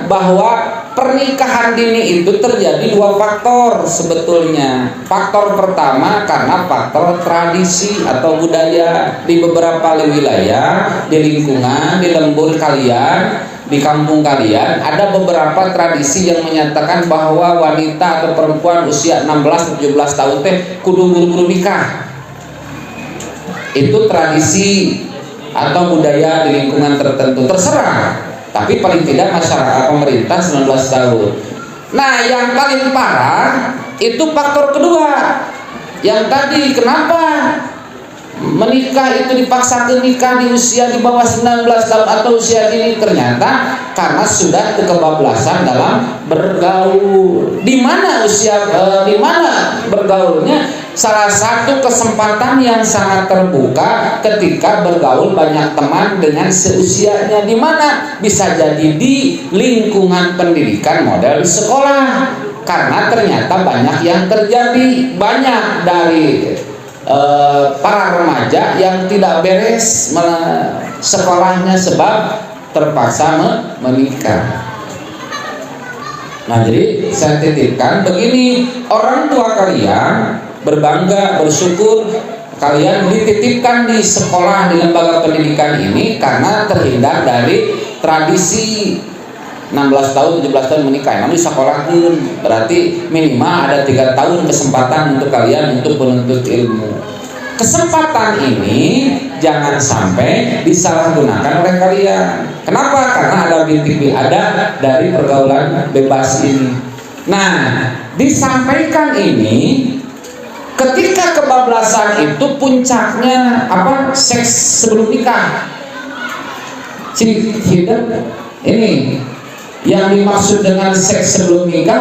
bahwa pernikahan dini itu terjadi dua faktor sebetulnya. Faktor pertama karena faktor tradisi atau budaya di beberapa wilayah, di lingkungan, di lembur kalian, di kampung kalian ada beberapa tradisi yang menyatakan bahwa wanita atau perempuan usia 16-17 tahun kudu buru-buru nikah. Itu tradisi atau budaya di lingkungan tertentu, terserah. Tapi paling tidak masyarakat pemerintah 19 tahun. Nah, yang paling parah itu faktor kedua. Yang tadi kenapa menikah itu dipaksakan nikah di usia di bawah 19 tahun atau usia dini, ternyata karena sudah kebablasan dalam bergaul. Di mana bergaulnya? Salah satu kesempatan yang sangat terbuka ketika bergaul banyak teman dengan seusianya, di mana bisa jadi di lingkungan pendidikan model di sekolah, karena ternyata banyak yang terjadi, banyak dari para remaja yang tidak beres sekolahnya sebab terpaksa menikah. Nah, jadi saya titipkan begini, orang tua kalian berbangga, bersyukur kalian dititipkan di sekolah, di lembaga pendidikan ini karena terhindar dari tradisi 16 tahun, 17 tahun menikah. Namun di sekolah pun berarti minimal ada 3 tahun kesempatan untuk kalian untuk menuntut ilmu. Kesempatan ini jangan sampai disalahgunakan oleh kalian. Kenapa? Karena ada bintik ada dari pergaulan bebas ini. Nah, disampaikan ini ketika kebablasan itu puncaknya apa? Seks sebelum nikah. Ini yang dimaksud dengan seks sebelum nikah